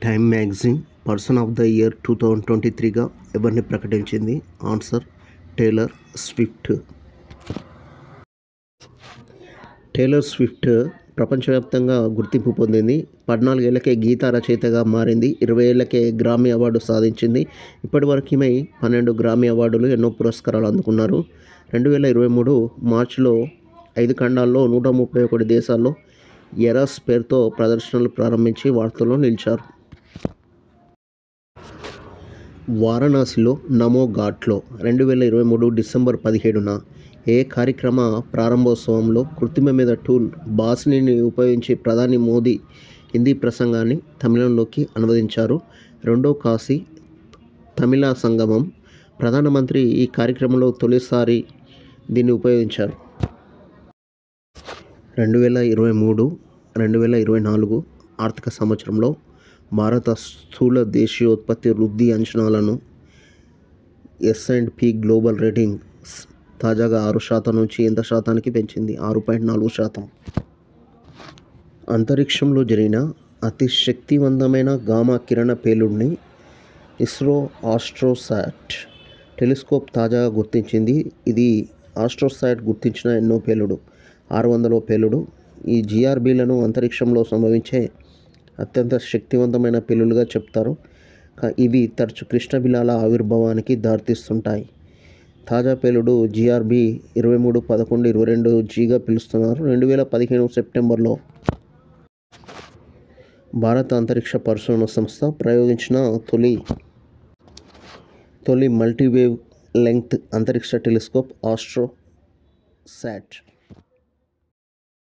Time magazine person of the year 2023గా ఎవరిని ప్రకటించింది? Answer Taylor Swift. Taylor Swift ప్రపంచవ్యాప్తంగా గుర్తింపు పొందింది. 14 ఏళ్లకే గీత రచయితగా మారింది. 20 ఏళ్లకే గ్రామీ అవార్డు సాధించింది. ఇప్పటివరకు ఈమె 12 గ్రామీ అవార్డులు, ఎన్నో పురస్కారాలు అందుకున్నారు. 2023 మార్చిలో 5 ఖండాల్లో 131 దేశాల్లో ఎరాస్ పేరుతో ప్రదర్శనలు ప్రారంభించి వార్తల్లో నిలిచారు. వారణాసిలో నమో ఘాట్లో 2023 డిసెంబర్ 17న ఏ కార్యక్రమ ప్రారంభోత్సవంలో కృత్రిమ మీద టూల్ బాసినీని ఉపయోగించి ప్రధాని మోదీ హిందీ ప్రసంగాన్ని తమిళంలోకి అనువదించారు. రెండో కాశీ తమిళ సంగమం ప్రధానమంత్రి ఈ కార్యక్రమంలో తొలిసారి దీన్ని ఉపయోగించారు. 2023-2024 ఆర్థిక సంవత్సరంలో భారత స్థూల దేశీయోత్పత్తి వృద్ధి అంచనాలను S&P గ్లోబల్ రేటింగ్స్ తాజాగా 6% నుంచి ఎంత శాతానికి పెంచింది? 6.4%. అంతరిక్షంలో జరిగిన అతి శక్తివంతమైన గామా కిరణ పేలుడుని ఇస్రో ఆస్ట్రోసాట్ టెలిస్కోప్ తాజాగా గుర్తించింది. ఇది ఆస్ట్రోసాట్ గుర్తించిన ఎన్నో పేలుడు 600వ పేలుడు. ఈ GRBలను అంతరిక్షంలో సంభవించే అత్యంత శక్తివంతమైన పేలుడుగా చెప్తారు. ఇవి తరచు కృష్ణబిలాల ఆవిర్భావానికి దారితీస్తుంటాయి. తాజా పేలుడు GRB 231122Gగా పిలుస్తున్నారు. 2015 సెప్టెంబర్లో భారత అంతరిక్ష పరిశోధన సంస్థ ప్రయోగించిన తొలి మల్టీవేవ్ లెంగ్త్ అంతరిక్ష టెలిస్కోప్ ఆస్ట్రోసాట్.